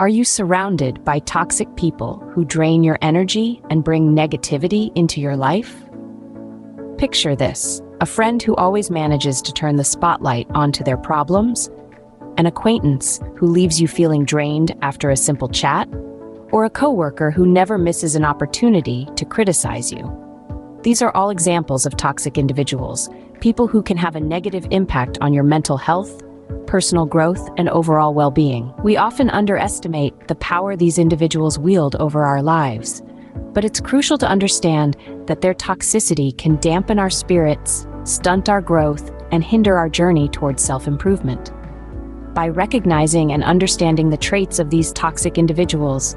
Are you surrounded by toxic people who drain your energy and bring negativity into your life? Picture this: a friend who always manages to turn the spotlight onto their problems, an acquaintance who leaves you feeling drained after a simple chat, or a coworker who never misses an opportunity to criticize you. These are all examples of toxic individuals, people who can have a negative impact on your mental health, personal growth, and overall well-being. We often underestimate the power these individuals wield over our lives, but it's crucial to understand that their toxicity can dampen our spirits, stunt our growth, and hinder our journey towards self-improvement. By recognizing and understanding the traits of these toxic individuals,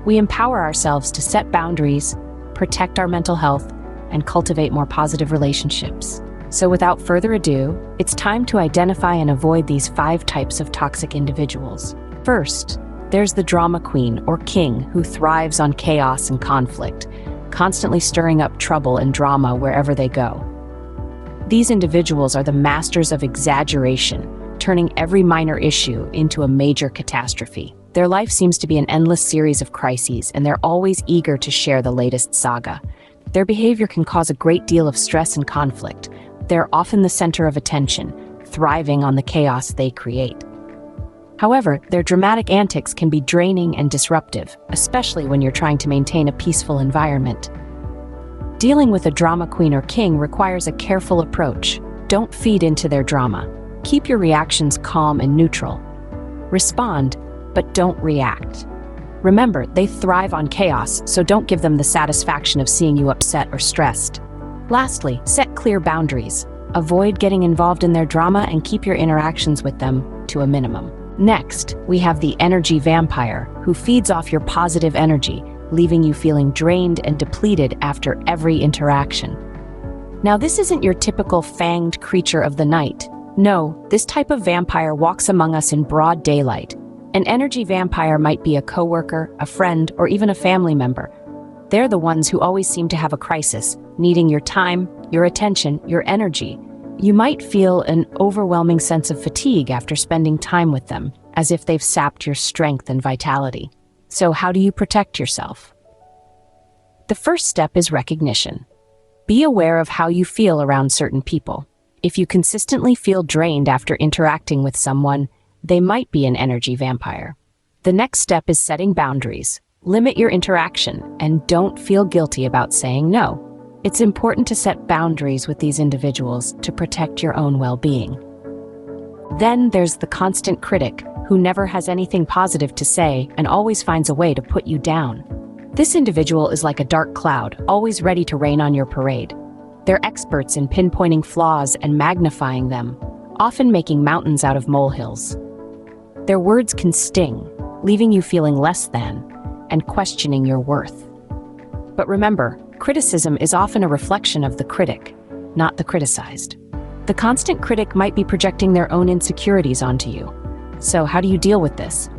we empower ourselves to set boundaries, protect our mental health, and cultivate more positive relationships. So without further ado, it's time to identify and avoid these 5 types of toxic individuals. First, there's the drama queen or king who thrives on chaos and conflict, constantly stirring up trouble and drama wherever they go. These individuals are the masters of exaggeration, turning every minor issue into a major catastrophe. Their life seems to be an endless series of crises, and they're always eager to share the latest saga. Their behavior can cause a great deal of stress and conflict. They're often the center of attention, thriving on the chaos they create. However, their dramatic antics can be draining and disruptive, especially when you're trying to maintain a peaceful environment. Dealing with a drama queen or king requires a careful approach. Don't feed into their drama. Keep your reactions calm and neutral. Respond, but don't react. Remember, they thrive on chaos, so don't give them the satisfaction of seeing you upset or stressed. Lastly, set clear boundaries. Avoid getting involved in their drama and keep your interactions with them to a minimum. Next, we have the energy vampire, who feeds off your positive energy, leaving you feeling drained and depleted after every interaction. Now, this isn't your typical fanged creature of the night. No, this type of vampire walks among us in broad daylight. An energy vampire might be a coworker, a friend, or even a family member. They're the ones who always seem to have a crisis, needing your time, your attention, your energy. You might feel an overwhelming sense of fatigue after spending time with them, as if they've sapped your strength and vitality. So how do you protect yourself? The first step is recognition. Be aware of how you feel around certain people. If you consistently feel drained after interacting with someone, they might be an energy vampire. The next step is setting boundaries. Limit your interaction and don't feel guilty about saying no. It's important to set boundaries with these individuals to protect your own well-being. Then there's the constant critic, who never has anything positive to say and always finds a way to put you down. This individual is like a dark cloud, always ready to rain on your parade. They're experts in pinpointing flaws and magnifying them, often making mountains out of molehills. Their words can sting, leaving you feeling less than and questioning your worth. But remember, criticism is often a reflection of the critic, not the criticized. The constant critic might be projecting their own insecurities onto you. So how do you deal with this?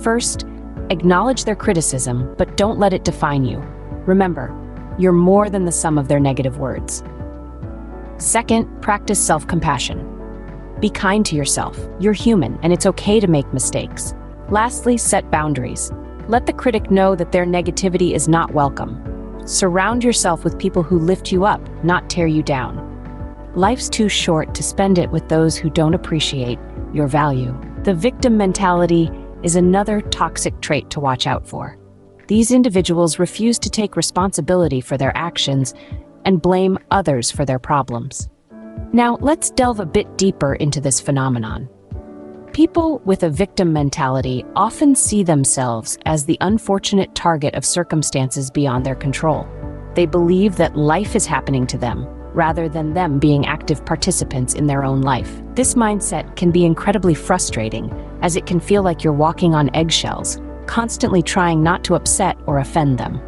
First, acknowledge their criticism, but don't let it define you. Remember, you're more than the sum of their negative words. Second, practice self-compassion. Be kind to yourself. You're human, and it's okay to make mistakes. Lastly, set boundaries. Let the critic know that their negativity is not welcome. Surround yourself with people who lift you up, not tear you down. Life's too short to spend it with those who don't appreciate your value. The victim mentality is another toxic trait to watch out for. These individuals refuse to take responsibility for their actions and blame others for their problems. Now, let's delve a bit deeper into this phenomenon. People with a victim mentality often see themselves as the unfortunate target of circumstances beyond their control. They believe that life is happening to them, rather than them being active participants in their own life. This mindset can be incredibly frustrating, as it can feel like you're walking on eggshells, constantly trying not to upset or offend them.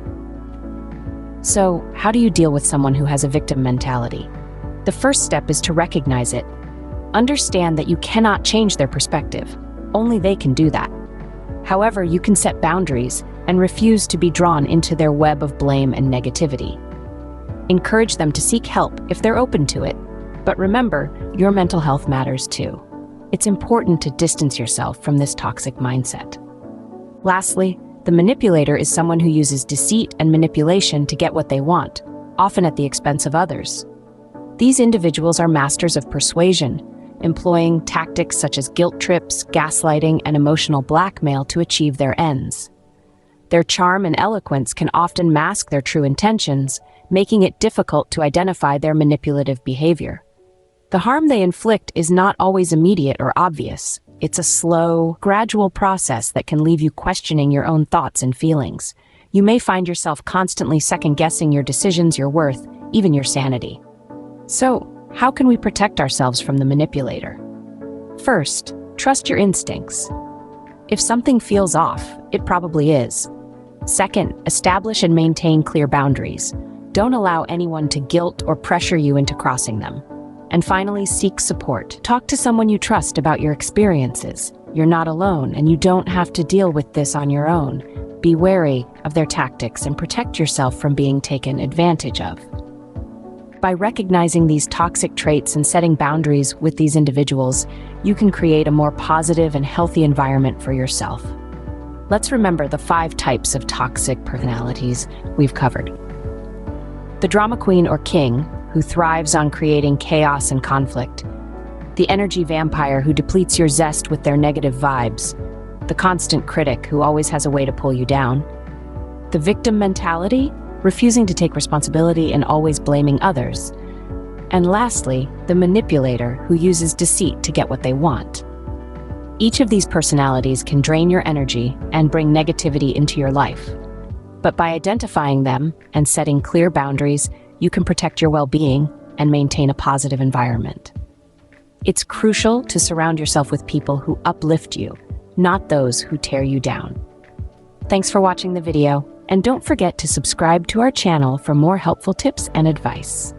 So, how do you deal with someone who has a victim mentality? The first step is to recognize it. Understand that you cannot change their perspective. Only they can do that. However, you can set boundaries and refuse to be drawn into their web of blame and negativity. Encourage them to seek help if they're open to it. But remember, your mental health matters too. It's important to distance yourself from this toxic mindset. Lastly, the manipulator is someone who uses deceit and manipulation to get what they want, often at the expense of others. These individuals are masters of persuasion, employing tactics such as guilt trips, gaslighting, and emotional blackmail to achieve their ends. Their charm and eloquence can often mask their true intentions, making it difficult to identify their manipulative behavior. The harm they inflict is not always immediate or obvious. It's a slow, gradual process that can leave you questioning your own thoughts and feelings. You may find yourself constantly second-guessing your decisions, your worth, even your sanity. So, how can we protect ourselves from the manipulator? First, trust your instincts. If something feels off, it probably is. Second, establish and maintain clear boundaries. Don't allow anyone to guilt or pressure you into crossing them. And finally, seek support. Talk to someone you trust about your experiences. You're not alone, and you don't have to deal with this on your own. Be wary of their tactics and protect yourself from being taken advantage of. By recognizing these toxic traits and setting boundaries with these individuals, you can create a more positive and healthy environment for yourself. Let's remember the 5 types of toxic personalities we've covered. The drama queen or king, who thrives on creating chaos and conflict. The energy vampire, who depletes your zest with their negative vibes. The constant critic, who always has a way to pull you down. The victim mentality, refusing to take responsibility and always blaming others. And lastly, the manipulator, who uses deceit to get what they want. Each of these personalities can drain your energy and bring negativity into your life. But by identifying them and setting clear boundaries, you can protect your well-being and maintain a positive environment. It's crucial to surround yourself with people who uplift you, not those who tear you down. Thanks for watching the video, and don't forget to subscribe to our channel for more helpful tips and advice.